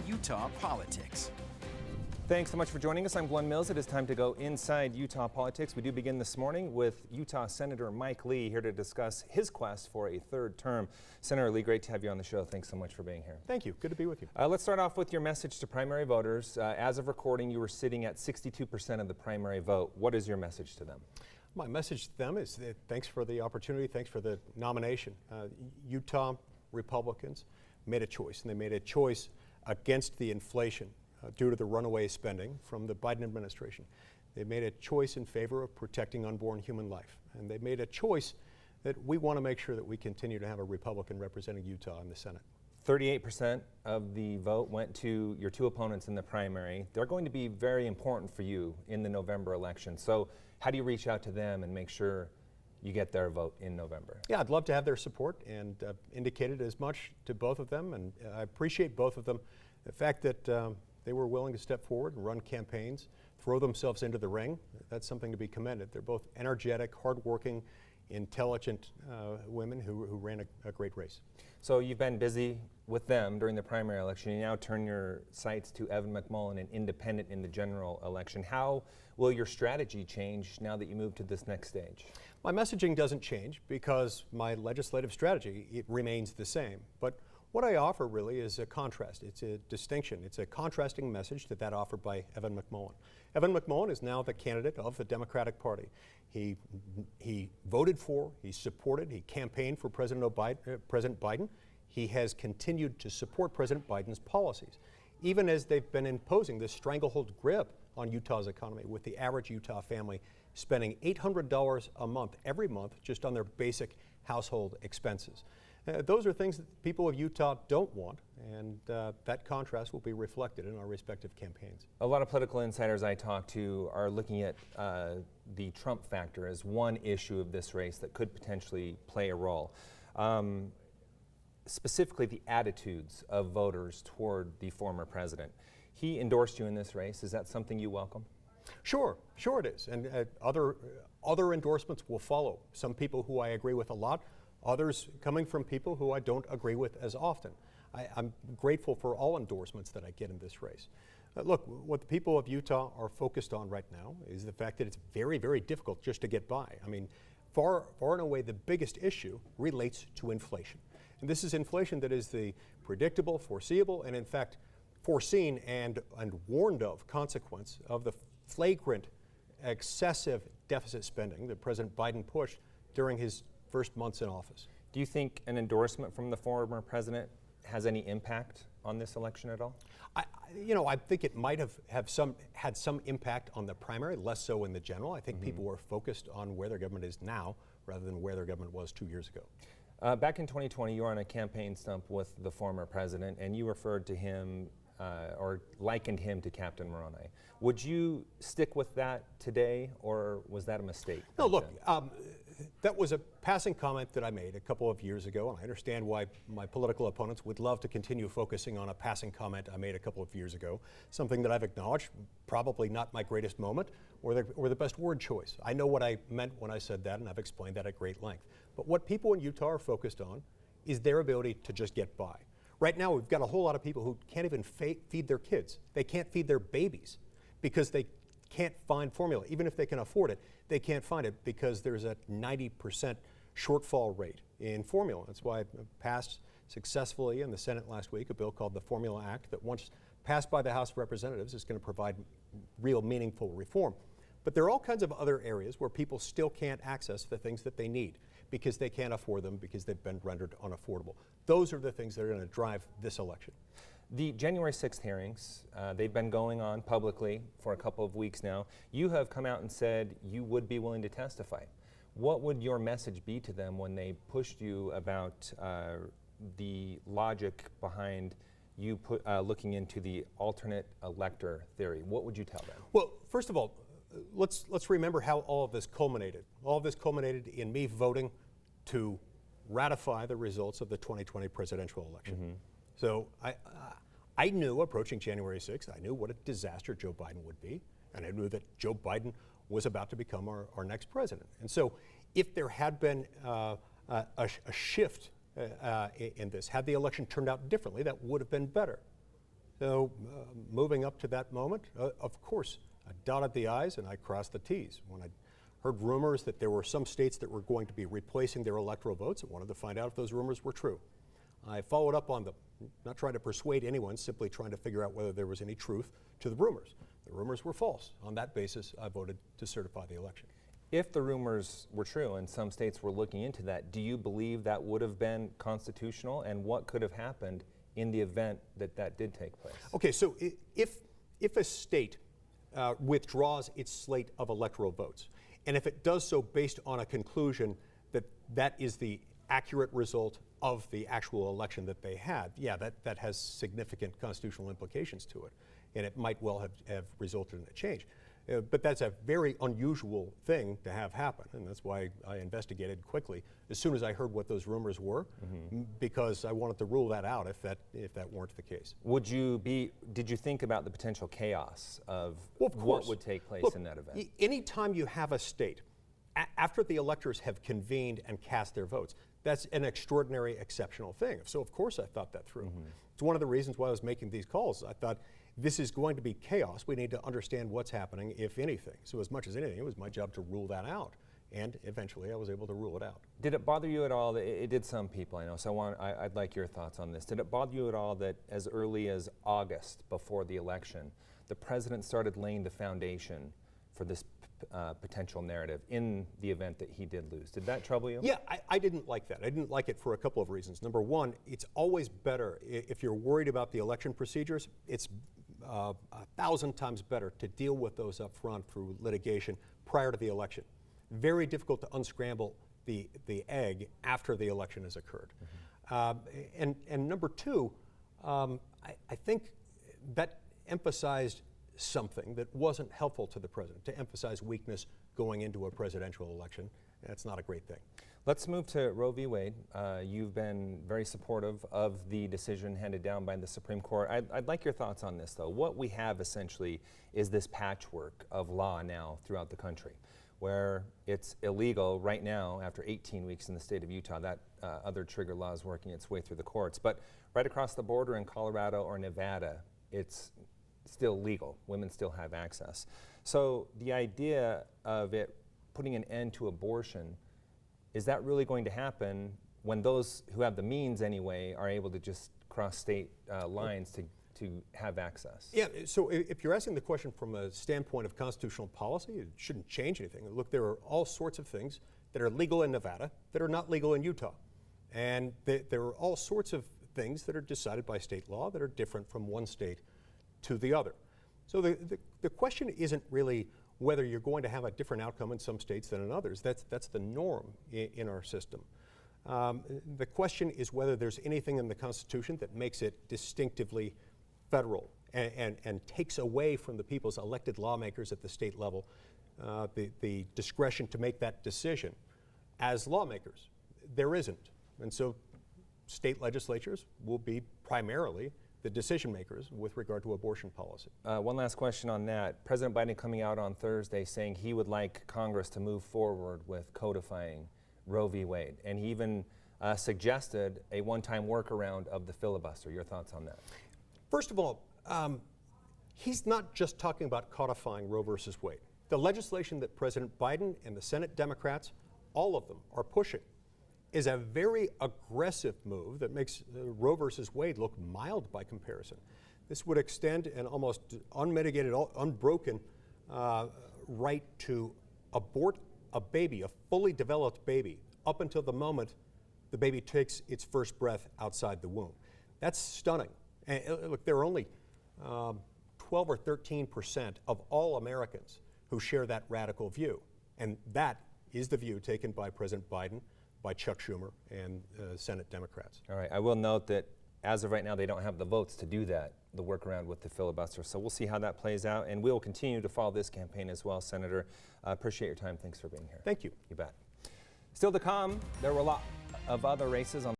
Utah politics. Thanks so much for joining us. I'm Glenn Mills. It is time to go inside Utah politics. We do begin this morning with Utah Senator Mike Lee here to discuss his quest for a third term. Senator Lee, great to have you on the show. Thanks so much for being here. Thank you. Good to be with you. Let's start off with your message to primary voters. As of recording, you were sitting at 62% of the primary vote. What is your message to them? My message to them is that thanks for the opportunity, thanks for the nomination. Utah Republicans made a choice, and they made a choice against the inflation due to the runaway spending from the Biden administration. They made a choice in favor of protecting unborn human life. And they made a choice that we want to make sure that we continue to have a Republican representing Utah in the Senate. 38% of the vote went to your two opponents in the primary. They're going to be very important for you in the November election. So how do you reach out to them and make sure you get their vote in November? Yeah, I'd love to have their support, and indicated as much to both of them. And I appreciate both of them. The fact that they were willing to step forward and run campaigns, throw themselves into the ring, that's something to be commended. They're both energetic, hardworking, intelligent women who ran a great race. So you've been busy with them during the primary election. You now turn your sights to Evan McMullin, an independent in the general election. How will your strategy change now that you move to this next stage? My messaging doesn't change because my legislative strategy, it remains the same. But what I offer really is a contrast. It's a distinction. It's a contrasting message to that offered by Evan McMullin. Evan McMullin is now the candidate of the Democratic Party. He voted for, he supported, he campaigned for President Biden. He has continued to support President Biden's policies, even as they've been imposing this stranglehold grip on Utah's economy, with the average Utah family spending $800 a month every month just on their basic household expenses. Those are things that people of Utah don't want, and that contrast will be reflected in our respective campaigns. A lot of political insiders I talk to are looking at the Trump factor as one issue of this race that could potentially play a role. Specifically, the attitudes of voters toward the former president. He endorsed you in this race. Is that something you welcome? Sure it is. And other endorsements will follow. Some people who I agree with a lot, others coming from people who I don't agree with as often. I'm grateful for all endorsements that I get in this race. Look, what the people of Utah are focused on right now is the fact that it's very, very difficult just to get by. I mean, far and away the biggest issue relates to inflation. And this is inflation that is the predictable, foreseeable, and in fact foreseen and warned of consequence of the flagrant, excessive deficit spending that President Biden pushed during his first months in office. Do you think an endorsement from the former president has any impact on this election at all? I think it might have had some impact on the primary, less so in the general. I think people were focused on where their government is now rather than where their government was 2 years ago. Back in 2020, you were on a campaign stump with the former president, and you referred to him or likened him to Captain Moroni. Would you stick with that today, or was that a mistake? No, look, that was a passing comment that I made a couple of years ago, and I understand why my political opponents would love to continue focusing on a passing comment I made a couple of years ago, something that I've acknowledged, probably not my greatest moment or the best word choice. I know what I meant when I said that, and I've explained that at great length. But what people in Utah are focused on is their ability to just get by. Right now, we've got a whole lot of people who can't even feed their kids. They can't feed their babies because they can't find formula. Even if they can afford it, they can't find it because there's a 90% shortfall rate in formula. That's why I passed successfully in the Senate last week a bill called the Formula Act that, once passed by the House of Representatives, is going to provide real meaningful reform. But there are all kinds of other areas where people still can't access the things that they need because they can't afford them, because they've been rendered unaffordable. Those are the things that are going to drive this election. The January 6th hearings, they've been going on publicly for a couple of weeks now. You have come out and said you would be willing to testify. What would your message be to them when they pushed you about the logic behind you looking into the alternate elector theory? What would you tell them? Well, first of all, let's remember how all of this culminated. All of this culminated in me voting to ratify the results of the 2020 presidential election. So I knew approaching January 6th, I knew what a disaster Joe Biden would be, and I knew that Joe Biden was about to become our next president. And so if there had been a shift in this, had the election turned out differently, that would have been better. So moving up to that moment, of course, I dotted the I's and I crossed the T's. When I heard rumors that there were some states that were going to be replacing their electoral votes, I wanted to find out if those rumors were true. I followed up on them, not trying to persuade anyone, simply trying to figure out whether there was any truth to the rumors. The rumors were false. On that basis, I voted to certify the election. If the rumors were true and some states were looking into that, do you believe that would have been constitutional, and what could have happened in the event that that did take place? Okay, so if a state withdraws its slate of electoral votes, and if it does so based on a conclusion that that is the accurate result of the actual election that they had, yeah, that has significant constitutional implications to it, and it might well have resulted in a change. But that's a very unusual thing to have happen, and that's why I investigated quickly as soon as I heard what those rumors were, because I wanted to rule that out if that weren't the case. Did you think about the potential chaos of Well, of course. what would take place Look, in that event? Anytime you have a state, after the electors have convened and cast their votes, that's an extraordinary, exceptional thing. So of course I thought that through. It's one of the reasons why I was making these calls. I thought, this is going to be chaos. We need to understand what's happening, if anything. So as much as anything, it was my job to rule that out. And eventually I was able to rule it out. Did it bother you at all? It did some people, I know, so I'd like your thoughts on this. Did it bother you at all that as early as August before the election, the president started laying the foundation for this potential narrative in the event that he did lose? Did that trouble you? Yeah, I didn't like that. I didn't like it for a couple of reasons. Number one, it's always better, if you're worried about the election procedures, it's 1,000 times better to deal with those up front through litigation prior to the election. Very difficult to unscramble the egg after the election has occurred. And number two, I think that emphasized something that wasn't helpful to the president, to emphasize weakness going into a presidential election. That's not a great thing. Let's move to Roe v. Wade. You've been very supportive of the decision handed down by the Supreme Court. I'd like your thoughts on this, though. What we have essentially is this patchwork of law now throughout the country, where it's illegal right now after 18 weeks in the state of Utah. That other trigger law is working its way through the courts. But right across the border in Colorado or Nevada, it's still legal. Women still have access. So the idea of it putting an end to abortion, is that really going to happen when those who have the means anyway are able to just cross state lines to have access? Yeah, so if you're asking the question from a standpoint of constitutional policy, it shouldn't change anything. Look, there are all sorts of things that are legal in Nevada that are not legal in Utah. And there are all sorts of things that are decided by state law that are different from one state to the other. So the question isn't really whether you're going to have a different outcome in some states than in others. That's the norm in our system. The question is whether there's anything in the Constitution that makes it distinctively federal and takes away from the people's elected lawmakers at the state level the discretion to make that decision as lawmakers. There isn't. And so state legislatures will be primarily the decision makers with regard to abortion policy. One last question on that. President Biden coming out on Thursday saying he would like Congress to move forward with codifying Roe v. Wade, and he even suggested a one-time workaround of the filibuster. Your thoughts on that? First of all, he's not just talking about codifying Roe versus Wade. The legislation that President Biden and the Senate Democrats, all of them, are pushing is a very aggressive move that makes Roe versus Wade look mild by comparison. This would extend an almost unmitigated, unbroken right to abort a baby, a fully developed baby, up until the moment the baby takes its first breath outside the womb. That's stunning. And look, there are only 12 or 13% of all Americans who share that radical view. And that is the view taken by President Biden, by Chuck Schumer, and Senate Democrats. All right, I will note that as of right now, they don't have the votes to do that, the workaround with the filibuster. So we'll see how that plays out, and we'll continue to follow this campaign as well, Senator. Appreciate your time. Thanks for being here. Thank you. You bet. Still to come, there were a lot of other races on